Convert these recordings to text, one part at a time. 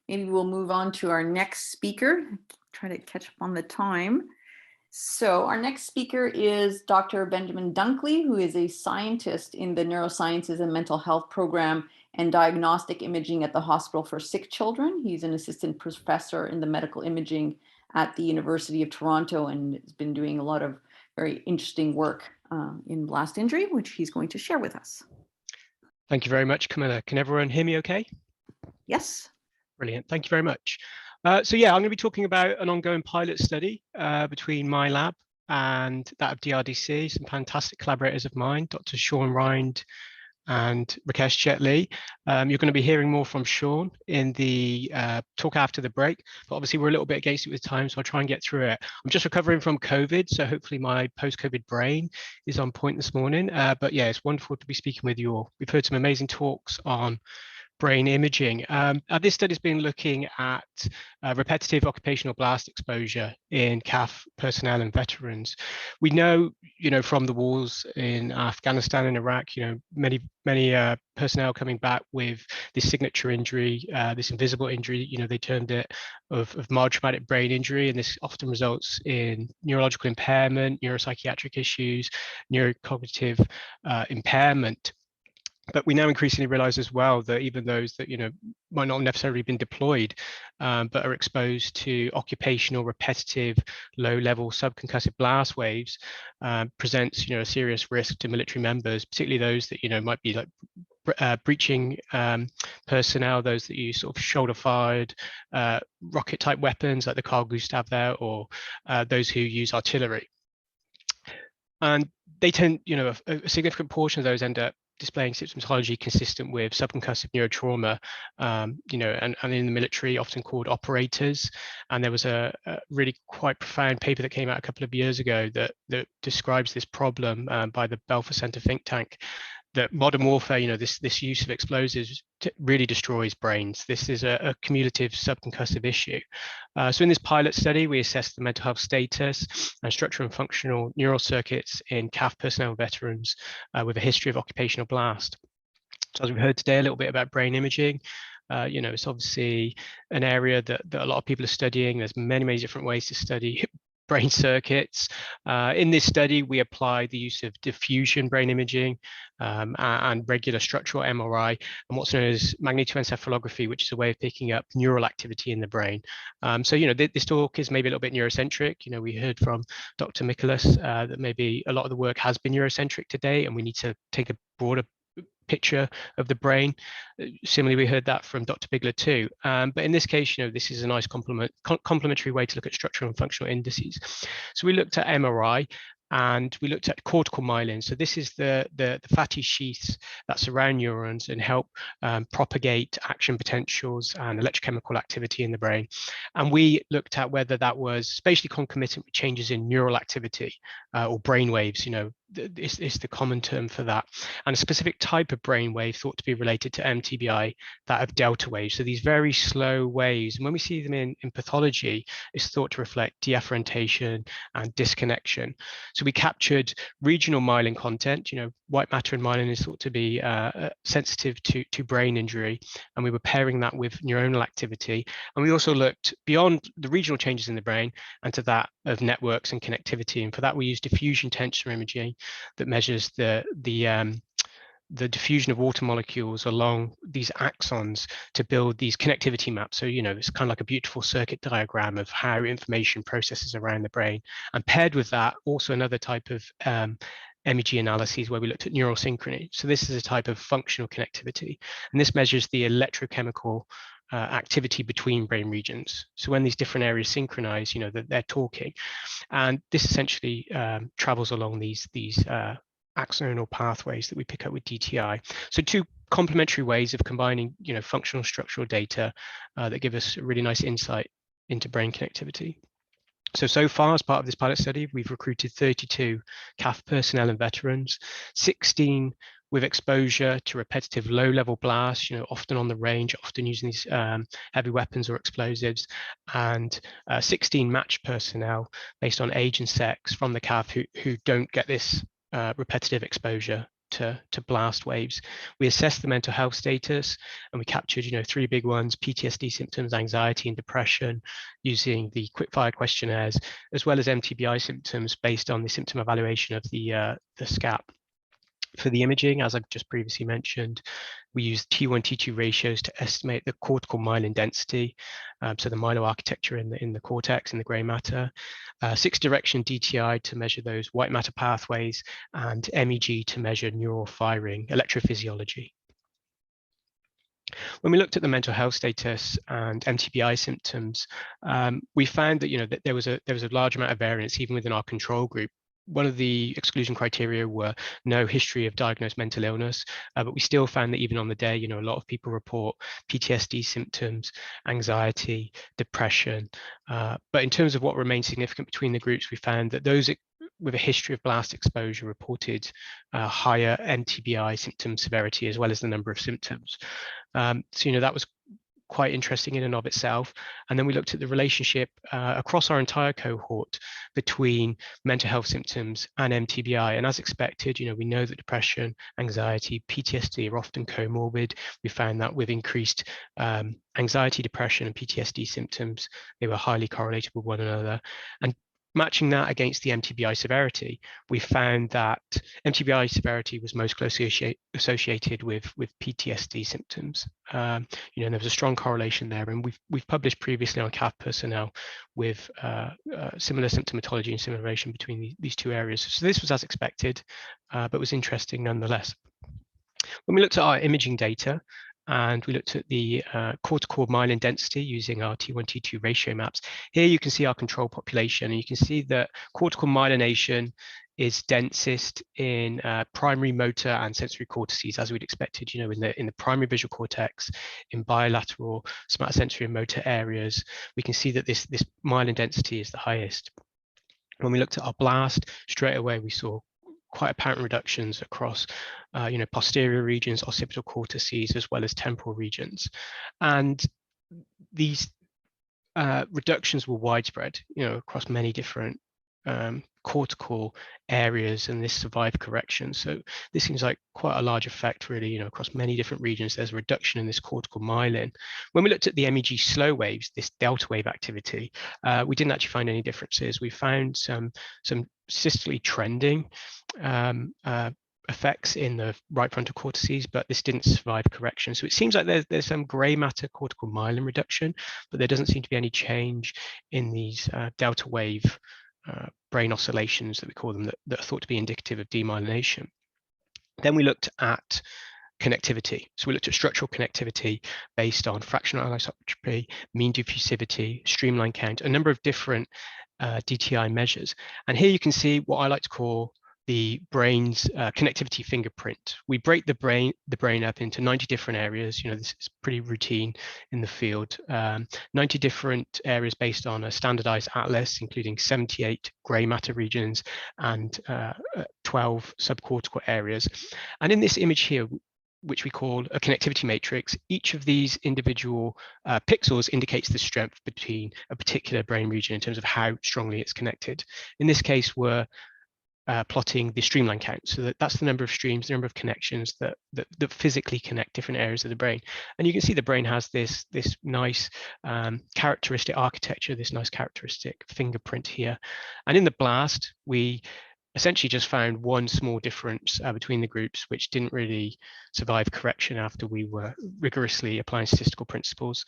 maybe we'll move on to our next speaker. Try to catch up on the time. So our next speaker is Dr. Benjamin Dunkley, who is a scientist in the Neurosciences and Mental Health Program and Diagnostic Imaging at the Hospital for Sick Children. He's an assistant professor in the medical imaging at the University of Toronto and has been doing a lot of very interesting work in blast injury, which he's going to share with us. Thank you very much, Camilla. Can everyone hear me okay? Yes. Brilliant. Thank you very much. So yeah, I'm going to be talking about an ongoing pilot study between my lab and that of DRDC, some fantastic collaborators of mine, Dr. Sean Rind and Rakesh Jetli. You're going to be hearing more from Sean in the talk after the break, but obviously we're a little bit against it with time, so I'll try and get through it. I'm just recovering from COVID, so hopefully my post-COVID brain is on point this morning. But yeah, it's wonderful to be speaking with you all. We've heard some amazing talks on brain imaging. This study has been looking at repetitive occupational blast exposure in CAF personnel and veterans. We know, from the wars in Afghanistan and Iraq, many personnel coming back with this signature injury, this invisible injury, they termed it of mild traumatic brain injury, and this often results in neurological impairment, neuropsychiatric issues, neurocognitive impairment. But we now increasingly realize as well that even those that, might not necessarily been deployed, but are exposed to occupational, repetitive, low-level subconcussive blast waves presents, a serious risk to military members, particularly those that, might be like breaching personnel, those that use sort of shoulder-fired rocket-type weapons like the Carl Gustav there, or those who use artillery. And they tend, a significant portion of those end up displaying symptomatology consistent with subconcussive neurotrauma, and in the military often called operators. And there was a really quite profound paper that came out a couple of years ago that describes this problem by the Belfer Center think tank, that modern warfare, this use of explosives really destroys brains. This is a cumulative subconcussive issue. So in this pilot study, we assessed the mental health status and structural and functional neural circuits in CAF personnel veterans with a history of occupational blast. So as we heard today a little bit about brain imaging, it's obviously an area that a lot of people are studying. There's many different ways to study brain circuits. In this study, we applied the use of diffusion brain imaging and regular structural MRI and what's known as magnetoencephalography, which is a way of picking up neural activity in the brain. So, this talk is maybe a little bit neurocentric. We heard from Dr. Michaelis that maybe a lot of the work has been neurocentric today, and we need to take a broader picture of the brain. Similarly, we heard that from Dr. Bigler too. But in this case, this is a nice complementary way to look at structural and functional indices. So we looked at MRI and we looked at cortical myelin. So this is the fatty sheaths that surround neurons and help propagate action potentials and electrochemical activity in the brain. And we looked at whether that was spatially concomitant with changes in neural activity or brain waves, is the common term for that. And a specific type of brain wave thought to be related to mTBI, that of delta waves. So these very slow waves, and when we see them in pathology, it's thought to reflect deafferentation and disconnection. So we captured regional myelin content. White matter and myelin is thought to be sensitive to brain injury, and we were pairing that with neuronal activity. And we also looked beyond the regional changes in the brain and to that of networks and connectivity. And for that, we used diffusion tensor imaging that measures the diffusion of water molecules along these axons to build these connectivity maps. So, it's kind of like a beautiful circuit diagram of how information processes around the brain. And paired with that, also another type of MEG analyses where we looked at neural synchrony. So this is a type of functional connectivity. And this measures the electrochemical activity between brain regions. So when these different areas synchronize, that they're talking. And this essentially travels along these axonal pathways that we pick up with DTI. So two complementary ways of combining, functional structural data that give us a really nice insight into brain connectivity. So far, as part of this pilot study, we've recruited 32 CAF personnel and veterans, 16 with exposure to repetitive low-level blasts, often on the range, often using these heavy weapons or explosives, and 16 matched personnel based on age and sex from the CAF who don't get this repetitive exposure to blast waves. We assessed the mental health status, and we captured, 3 big ones: PTSD symptoms, anxiety, and depression, using the quick-fire questionnaires, as well as mTBI symptoms based on the symptom evaluation of the SCAP. For the imaging, as I've just previously mentioned, we use T1, T2 ratios to estimate the cortical myelin density, so the myeloarchitecture in the cortex, in the grey matter, 6-direction DTI to measure those white matter pathways, and MEG to measure neural firing, electrophysiology. When we looked at the mental health status and mTBI symptoms, we found that, that there was a large amount of variance even within our control group. One of the exclusion criteria were no history of diagnosed mental illness, but we still found that even on the day, a lot of people report PTSD symptoms, anxiety, depression. But in terms of what remained significant between the groups, we found that those with a history of blast exposure reported higher mTBI symptom severity, as well as the number of symptoms. So, that was quite interesting in and of itself. And then we looked at the relationship across our entire cohort between mental health symptoms and mTBI. And as expected, we know that depression, anxiety, PTSD are often comorbid. We found that with increased anxiety, depression, and PTSD symptoms, they were highly correlated with one another. And matching that against the mTBI severity, we found that mTBI severity was most closely associated with PTSD symptoms. And there was a strong correlation there, and we've published previously on CAF personnel with similar symptomatology and similar relation between these two areas. So this was as expected, but was interesting nonetheless. When we looked at our imaging data, and we looked at the cortical myelin density using our T1, T2 ratio maps. Here you can see our control population, and you can see that cortical myelination is densest in primary motor and sensory cortices, as we'd expected, in the primary visual cortex, in bilateral somatosensory and motor areas. We can see that this myelin density is the highest. When we looked at our blast, straight away we saw quite apparent reductions across, posterior regions, occipital cortices, as well as temporal regions. And these reductions were widespread, across many different cortical areas, and this survived correction. So this seems like quite a large effect, really, across many different regions. There's a reduction in this cortical myelin. When we looked at the MEG slow waves, this delta wave activity, we didn't actually find any differences. We found some systole trending effects in the right frontal cortices, but this didn't survive correction. So it seems like there's some grey matter cortical myelin reduction, but there doesn't seem to be any change in these delta wave brain oscillations, that we call them, that are thought to be indicative of demyelination. Then we looked at connectivity. So we looked at structural connectivity based on fractional anisotropy, mean diffusivity, streamline count, a number of different DTI measures. And here you can see what I like to call the brain's connectivity fingerprint. We break the brain up into 90 different areas. This is pretty routine in the field. 90 different areas based on a standardized atlas, including 78 grey matter regions and 12 subcortical areas. And in this image here, which we call a connectivity matrix, each of these individual pixels indicates the strength between a particular brain region in terms of how strongly it's connected. In this case, we're plotting the streamline count. So that's the number of streams, the number of connections that physically connect different areas of the brain. And you can see the brain has this nice characteristic architecture, this nice characteristic fingerprint here. And in the blast, we essentially just found one small difference between the groups, which didn't really survive correction after we were rigorously applying statistical principles.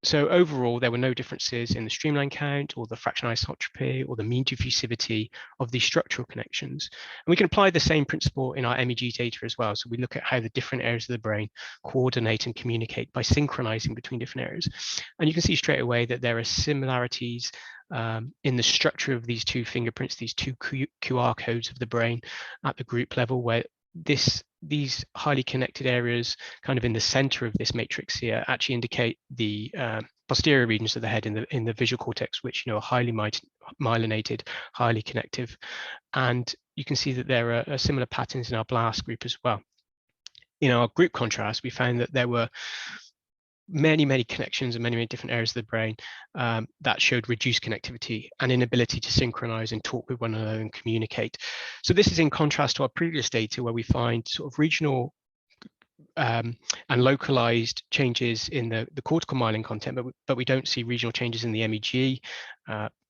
So overall, there were no differences in the streamline count or the fractional anisotropy or the mean diffusivity of these structural connections. And we can apply the same principle in our MEG data as well. So we look at how the different areas of the brain coordinate and communicate by synchronizing between different areas. And you can see straight away that there are similarities in the structure of these two fingerprints, these two QR codes of the brain at the group level, where these highly connected areas kind of in the center of this matrix here actually indicate the posterior regions of the head in the visual cortex, which are highly myelinated, highly connective. And you can see that there are similar patterns in our blast group as well. In our group contrast, we found that there were many connections in many different areas of the brain that showed reduced connectivity and inability to synchronize and talk with one another and communicate. So this is in contrast to our previous data where we find sort of regional and localized changes in the cortical myelin content, but we don't see regional changes in the MEG,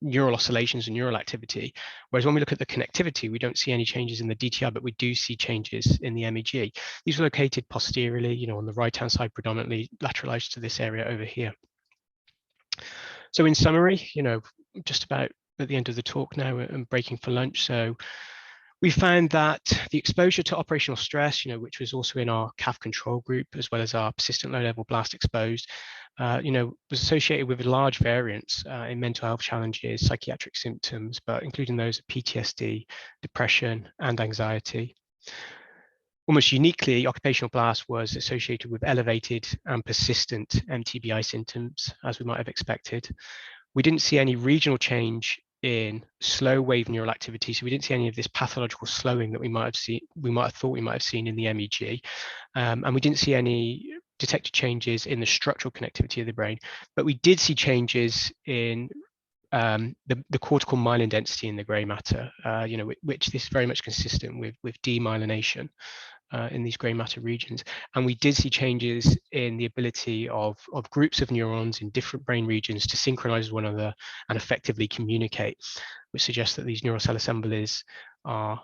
neural oscillations and neural activity. Whereas when we look at the connectivity, we don't see any changes in the DTI, but we do see changes in the MEG. These are located posteriorly, you know, on the right-hand side, predominantly lateralized to this area over here. So in summary, you know, just about at the end of the talk now and breaking for lunch. So we found that the exposure to operational stress, you know, which was also in our CAF control group, as well as our persistent low-level blast exposed, you know, was associated with a large variance in mental health challenges, psychiatric symptoms, but including those of PTSD, depression, and anxiety. Almost uniquely, occupational blast was associated with elevated and persistent mTBI symptoms, as we might have expected. We didn't see any regional change in slow wave neural activity, so we didn't see any of this pathological slowing that we might have thought we might have seen in the MEG, and we didn't see any detected changes in the structural connectivity of the brain, but we did see changes in the cortical myelin density in the grey matter, you know, which this is very much consistent with demyelination in these grey matter regions. And we did see changes in the ability of groups of neurons in different brain regions to synchronize with one another and effectively communicate, which suggests that these neural cell assemblies are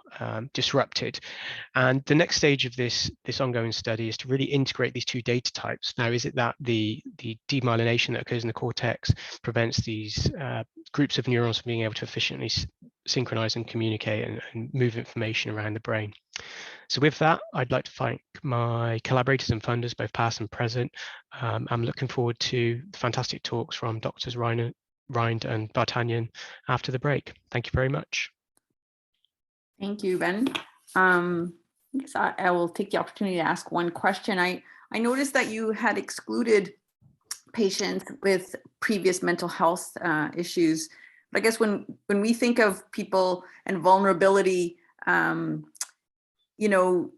disrupted. And the next stage of this ongoing study is to really integrate these two data types. Now, is it that the demyelination that occurs in the cortex prevents these groups of neurons from being able to efficiently synchronize and communicate and move information around the brain? So with that, I'd like to thank my collaborators and funders, both past and present. I'm looking forward to the fantastic talks from Drs. Rind and D'Artagnan after the break. Thank you very much. Thank you, Ben. I guess I will take the opportunity to ask one question. I noticed that you had excluded patients with previous mental health issues. But I guess when we think of people and vulnerability, you know,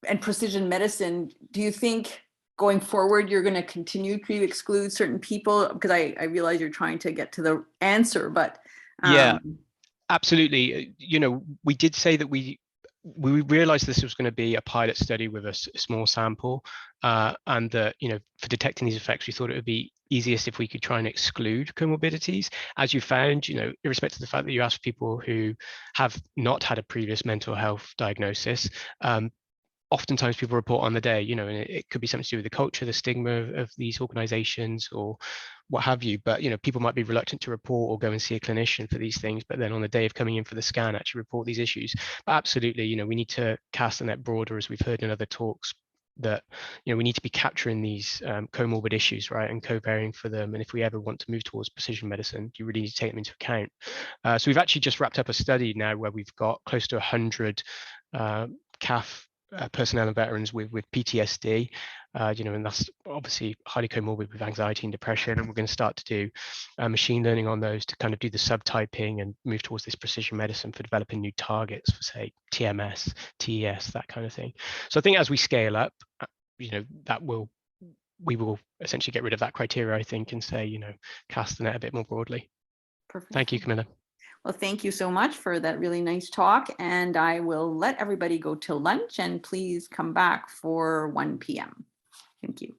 and precision medicine, do you think going forward you're going to continue to exclude certain people? Because I realize you're trying to get to the answer, but yeah, absolutely. You know, we did say that we realized this was going to be a pilot study with a small sample, and that, you know, for detecting these effects, we thought it would be easiest if we could try and exclude comorbidities. As you found, you know, irrespective of the fact that you asked people who have not had a previous mental health diagnosis, oftentimes people report on the day, you know, and it could be something to do with the culture, the stigma of these organizations or what have you. But, you know, people might be reluctant to report or go and see a clinician for these things, but then on the day of coming in for the scan, actually report these issues. But absolutely, you know, we need to cast the net broader, as we've heard in other talks, that, you know, we need to be capturing these comorbid issues, right, and co-varying for them. And if we ever want to move towards precision medicine, you really need to take them into account. So we've actually just wrapped up a study now where we've got close to 100 CAF personnel and veterans with PTSD, you know, and that's obviously highly comorbid with anxiety and depression. And we're going to start to do machine learning on those to kind of do the subtyping and move towards this precision medicine for developing new targets for, say, TMS, C.E.T.S, that kind of thing. So I think as we scale up, you know, we will essentially get rid of that criteria, I think, and say, you know, cast the net a bit more broadly. Perfect. Thank you, Camilla. Well, thank you so much for that really nice talk. And I will let everybody go till lunch, and please come back for 1 p.m. Thank you.